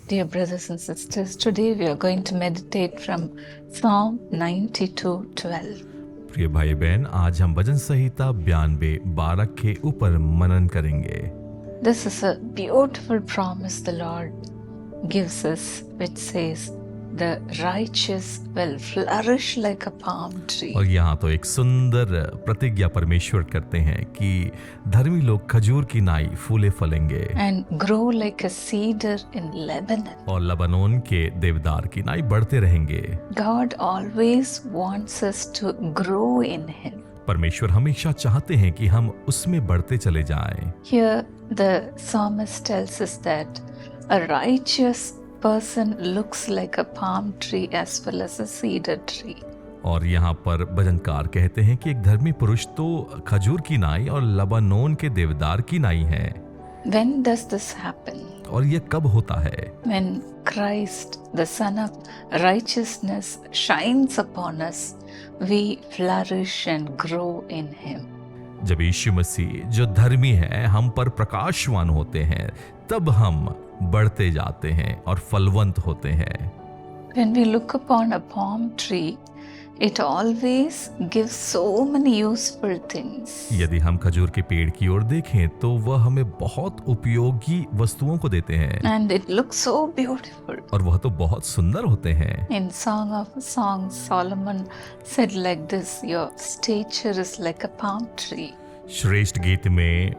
Dear brothers and sisters, today we are going to meditate from Psalm 92:12. प्रिय भाई बहन, आज हम भजन संहिता 92:12 के ऊपर मनन करेंगे। This is a beautiful promise the Lord gives us, which says, "The righteous will flourish like a palm tree." और यहाँ तो एक सुंदर प्रतिज्ञा परमेश्वर करते हैं कि धर्मी लोग खजूर की नाई फूले फलेंगे And grow like a cedar in Lebanon. और लबनोन के देवदार की नाई बढ़ते रहेंगे। God always wants us to grow in Him. परमेश्वर हमेशा चाहते हैं कि हम उसमें बढ़ते चले जाएं। Here, the psalmist tells us that a righteous person looks like a palm tree as well as a cedar tree. और यहाँ पर भजनकार कहते हैं कि एक धर्मी पुरुष तो खजूर की नाई और लबानोन के देवदार की नाई है। When does this happen? और ये कब होता है? When Christ, the Son of Righteousness, shines upon us, we flourish and grow in Him. जब यीशु मसीह जो धर्मी है हम पर प्रकाशवान होते हैं, तब हम बढ़ते जाते हैं और फलवंत होते हैं। When we look upon a palm tree, it always gives so many useful things. यदि हम खजूर के पेड़ की ओर देखें तो वह हमें बहुत उपयोगी वस्तुओं को देते हैं And it looks so beautiful. और वह तो बहुत सुंदर होते हैं। In Song of Songs, Solomon said like this, "Your stature is like a palm tree." श्रेष्ठ गीत में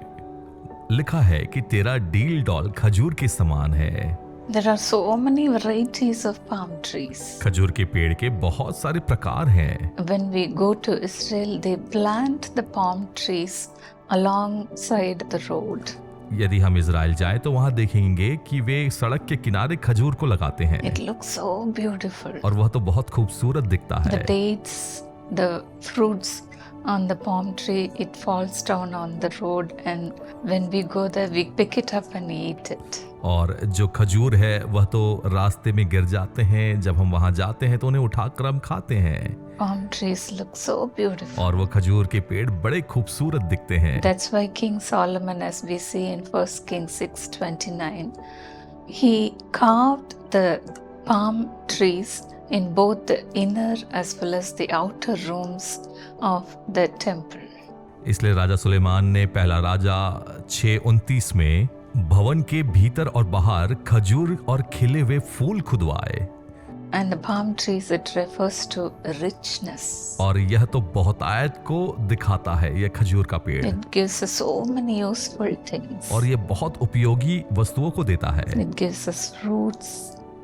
लिखा है कि तेरा डील डॉल खजूर के समान है। There are so many varieties of palm trees. खजूर के पेड़ के बहुत सारे प्रकार हैं। When we go to Israel, they plant the palm trees alongside the road. यदि हम इजराइल जाएं तो वहां देखेंगे कि वे सड़क के किनारे खजूर को लगाते हैं It looks so beautiful. और वह तो बहुत खूबसूरत दिखता The है। dates, the fruits on the palm tree, it falls down on the road, and when we go there, we pick it up and eat it. और जो खजूर है वह तो रास्ते में गिर जाते हैं, जब हम वहां जाते हैं तो उन्हें उठाकर हम खाते हैं। Palm trees look so beautiful. और वो खजूर के पेड़ बड़े खूबसूरत दिखते हैं। That's why King Solomon, as we see in 1 Kings 6:29, he carved the palm trees in both the inner as well as the outer rooms of the temple. इसलिए राजा सुलेमान ने पहला राजा 6:29 में भवन के भीतर और बाहर खजूर और खिले हुए फूल खुदवाए। And the palm trees, it refers to richness. और यह तो बहुतायत को दिखाता है यह खजूर का पेड़। It gives us so many useful things. और ये बहुत उपयोगी वस्तुओं को देता है। It gives us fruits,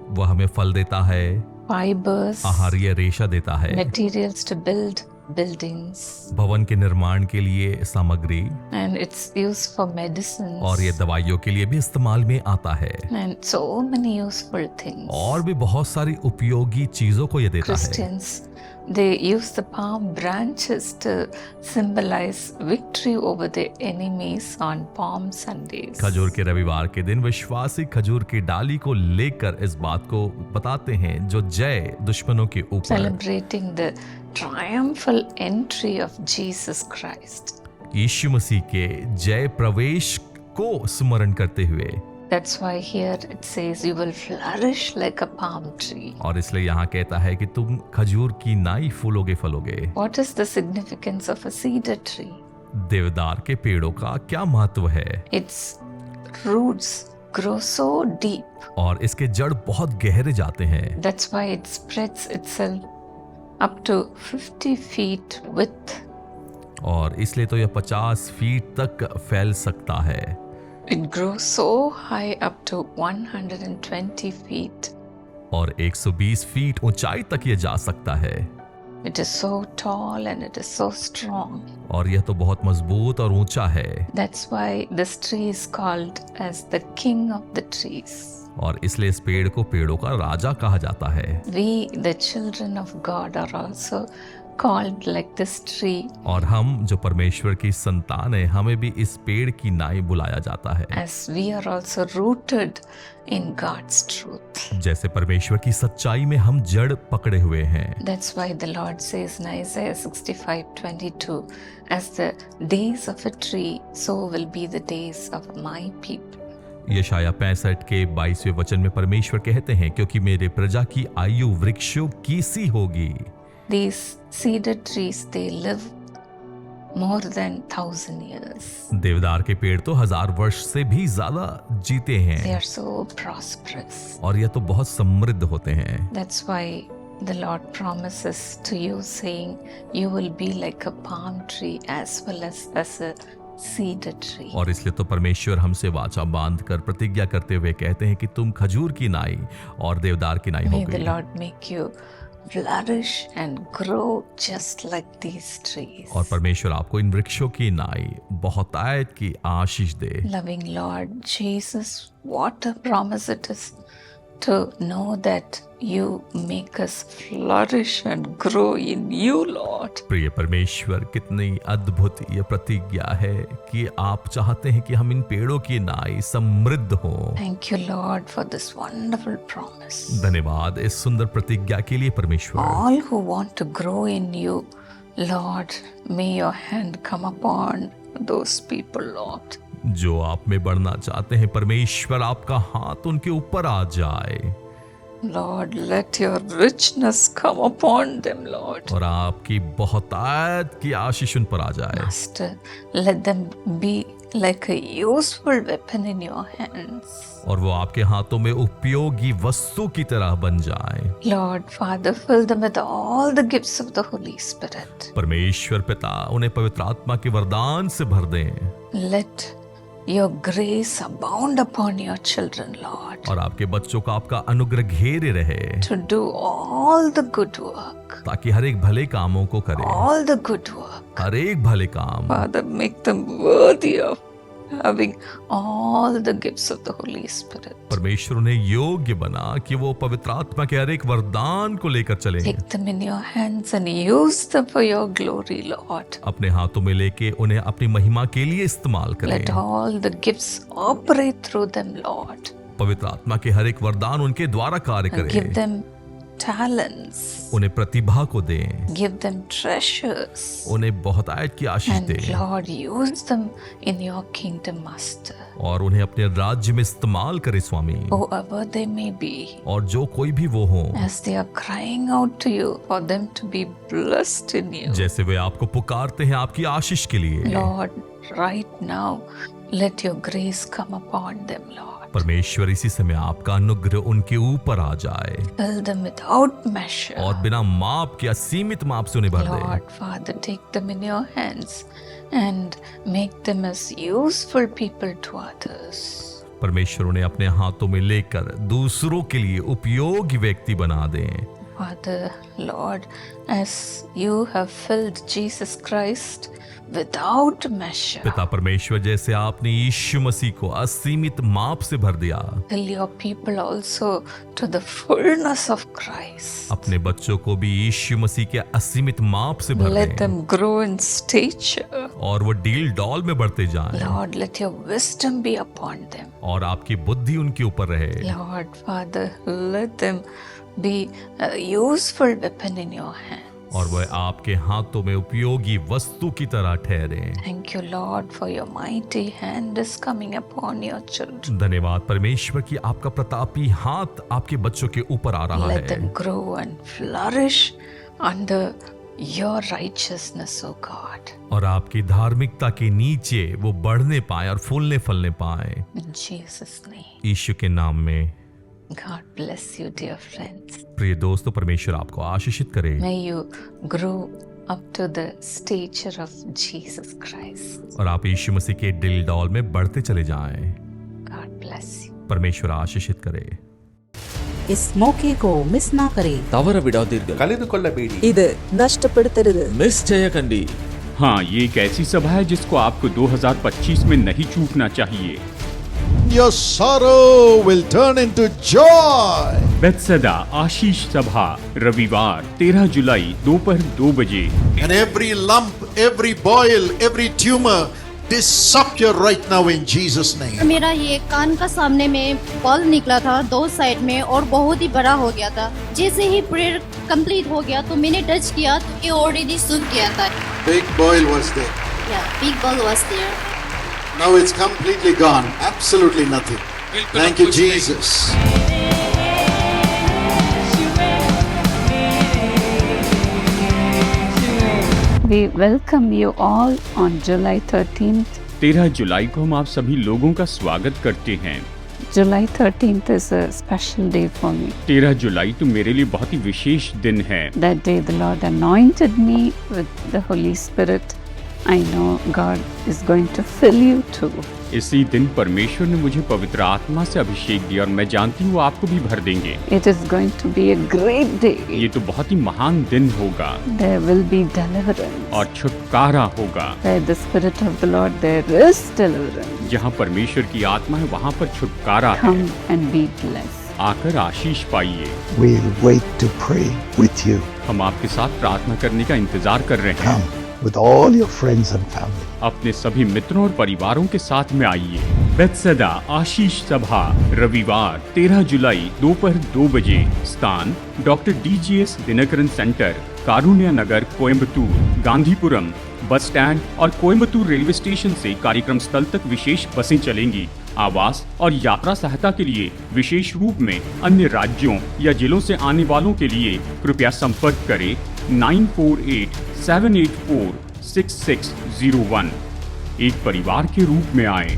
वह हमें फल देता है, fibers, आहारीय रेशा देता है, materials to build buildings, भवन के निर्माण के लिए सामग्री, and it's used for medicines. और ये दवाइयों के लिए भी इस्तेमाल में आता है। And so many useful things. और भी बहुत सारी उपयोगी चीजों को ये देता है। Christians, they use the palm branches to symbolize victory over the enemies on Palm Sundays. खजूर के रविवार के दिन विश्वासी खजूर की डाली को लेकर इस बात को बताते हैं जो जय दुश्मनों के ऊपर, Celebrating the triumphal entry of Jesus Christ. यीशु मसीह के जय प्रवेश को स्मरण करते हुए। That's why here it says you will flourish like a palm tree. और इसलिए यहाँ कहता है कि तुम खजूर की नाई फूलोगे फलोगे। What is the significance of a cedar tree? देवदार के पेड़ों का क्या महत्व है? Its roots grow so deep. और इसके जड़ बहुत गहरे जाते हैं। That's why it spreads itself up to 50 feet width. और इसलिए तो यह 50 फीट तक फैल सकता है। It grows so high up to 120 feet. और 120 फीट ऊंचाई तक यह जा सकता है। It is so tall and it is so strong. और यह तो बहुत मजबूत और ऊंचा है। That's why this tree is called as the king of the trees. और इसलिए इस पेड़ को पेड़ों का राजा कहा जाता है। We, the children of God, are also called like this tree. और हम जो परमेश्वर की संतान है, हमें भी इस पेड़ की नाई बुलाया जाता है। As we are also rooted in God's truth. जैसे परमेश्वर की सच्चाई में हम जड़ पकड़े हुए हैं। That's why the Lord says in Isaiah 65:22, "As the days of a tree, so will be the days of my people." यशाया 65 के 22वें वचन में परमेश्वर कहते हैं, क्योंकि मेरे प्रजा की आयु वृक्षों की सी होगी। These cedar trees, they live more than 1,000 years. देवदार के पेड़ तो 1000 वर्ष से भी ज्यादा जीते They हैं are so prosperous. और यह तो बहुत समृद्ध होते हैं। That's why the Lord promises to you, saying, you will be like a palm tree as well as a cedar tree. और इसलिए तो परमेश्वर हमसे वाचा बांध कर प्रतिज्ञा करते हुए कहते हैं कि तुम खजूर की नाई और देवदार की नाई May the होगी। Lord make you flourish and grow just like these trees. और परमेश्वर आपको इन वृक्षों की नाई बहुतायत की आशीष दे। Loving Lord Jesus, what a promise it is to know that you make us flourish and grow in you, Lord. प्रिय परमेश्वर, कितनी अद्भुत ये प्रतिज्ञा है कि आप चाहते हैं कि हम इन पेड़ों की नाई समृद्ध हो। Thank you, Lord, for this wonderful promise. धन्यवाद इस सुंदर प्रतिज्ञा के लिए परमेश्वर। All who want to grow in you, Lord, may your hand come upon those people, Lord. जो आप में बढ़ना चाहते हैं परमेश्वर, आपका हाथ उनके ऊपर आ जाए। Lord, let your richness come upon them, Lord. और आपकी बहुतायत की आशीष उन पर आ जाए। Master, let them be like a useful weapon in your hands. और वो आपके हाथों में उपयोगी वस्तु की तरह बन जाए। Lord, Father, fill them with all the gifts of the Holy Spirit. परमेश्वर पिता उन्हें पवित्र आत्मा के वरदान से भर दें। Let your grace abound upon your children, Lord, और आपके बच्चों का आपका अनुग्रह घेरे रहे, to do all the good work, ताकि हर एक भले कामों को करे। all the good work. हर एक भले काम। Father, make them worthy of having all the gifts of the Holy Spirit. परमेश्वर उन्हें योग्य बना कि वो पवित्र आत्मा के हर एक वरदान को लेकर चले। Take them in your hands and use them for your glory, Lord. अपने हाथों में लेके उन्हें अपनी महिमा के लिए इस्तेमाल करें। Let all the gifts operate through them, Lord. पवित्र आत्मा के हर एक वरदान उनके द्वारा कार्य And give करे। them talents. उन्हें प्रतिभा को दें, Give them treasures. उन्हें बहुतायत की आशीष And दें Lord, use them in your kingdom, Master. और उन्हें अपने राज्य में इस्तेमाल करे स्वामी। Whoever they may be, और जो कोई भी वो हो, as they are crying out to you for them to be blessed in you. जैसे वे आपको पुकारते हैं आपकी आशीष के लिए। Lord, right now, let your grace come upon them, Lord. परमेश्वर इसी समय आपका अनुग्रह उनके ऊपर आ जाए Fill them without measure. और बिना माप के असीमित माप से उन्हें भर दे। Lord, Father, take them in your hands and make them as useful people to others. परमेश्वर उन्हें अपने हाथों में लेकर दूसरों के लिए उपयोगी व्यक्ति बना दें। Father, Lord, as you have filled Jesus Christ without measure, पिता परमेश्वर, जैसे आपने यीशु मसीह को असीमित माप से भर दिया, fill your people also to the fullness of Christ. अपने बच्चों को भी यीशु मसीह के असीमित माप से भर Let दें them grow in stature. और वो डील डॉल में बढ़ते जाएं Lord, let your wisdom be upon them. और आपकी बुद्धि उनके ऊपर रहे। Lord, Father, let them be a useful weapon in your hands. और वह आपके हाथों में उपयोगी वस्तु की तरह ठहरे। Thank you, Lord, for your mighty hand is coming upon your children. धन्यवाद परमेश्वर कि आपका प्रतापी हाथ आपके बच्चों के ऊपर आ रहा Let them है grow and flourish under your righteousness, O God. और आपकी धार्मिकता के नीचे वो बढ़ने पाए और फूलने फलने पाए। In Jesus' name. यीशु के नाम में। God bless you, dear friends. प्रिय दोस्तों, परमेश्वर आपको आशीषित करे May you grow up to the stature of Jesus Christ. और आप यीशु मसीह के दिल डॉल में बढ़ते चले जाएं। God bless you. परमेश्वर आशीषित करे। इस मौके को मिस ना करें। ತವರ ಬಿಡೋದಿರ್ಗಲ್ಲ ಕಳೆದುಕೊಳ್ಳಬೇಡಿ. ಇದು ನಷ್ಟಪಡುತ್ತಿರದು ಮಿಸ್ చేయకండి। हाँ, ये एक ऐसी सभा है जिसको आपको 2025 में नहीं चूकना चाहिए। Your sorrow will turn into joy. बेत्सदा आशीष सभा, रविवार 13 जुलाई दोपहर 2 बजे। And every lump, every boil, every tumor disappear right now in Jesus' name. मेरा ये कान का सामने में बॉल निकला था 2 साइड में और बहुत ही बड़ा हो गया था। जैसे ही प्रेयर कंप्लीट हो गया तो मैंने टच किया तो ये ऑलरेडी सूख गया था। Big boil was there. Big ball was there. Now it's completely gone. Absolutely nothing. Thank you, Jesus. We welcome you all on July 13th. 13 जुलाई को हम आप सभी लोगों का स्वागत करते हैं। July 13th is a special day for me. 13 जुलाई तो मेरे लिए बहुत ही विशेष दिन है। That day the Lord anointed me with the Holy Spirit. I know God is going to fill you too. इसी दिन परमेश्वर ने मुझे पवित्र आत्मा से अभिषेक दिया और मैं जानती हूँ आपको भी भर देंगे। It is going to be a great day. ये तो बहुत ही महान दिन होगा There will be deliverance. और छुटकारा होगा। Where the Spirit of the Lord, there is deliverance. जहाँ परमेश्वर की आत्मा है वहाँ पर छुटकारा है। Come and be blessed. आकर आशीष पाइए। We'll wait to pray with you. हम आपके साथ प्रार्थना करने का इंतजार कर रहे हैं। Come with all your friends and family. अपने सभी मित्रों और परिवारों के साथ में आइए। बेथसेदा आशीष सभा, रविवार 13 जुलाई दोपहर 2 बजे। स्थान doctor DGS Dinakaran centre, Karunya नगर, कोयम्बतूर। गांधीपुरम बस स्टैंड और कोयम्बतूर रेलवे स्टेशन से कार्यक्रम स्थल तक विशेष बसें चलेंगी। आवास और यात्रा सहायता के लिए विशेष रूप में अन्य राज्यों या जिलों से आने वालों के लिए कृपया संपर्क करें 9487846601। एक परिवार के रूप में आए।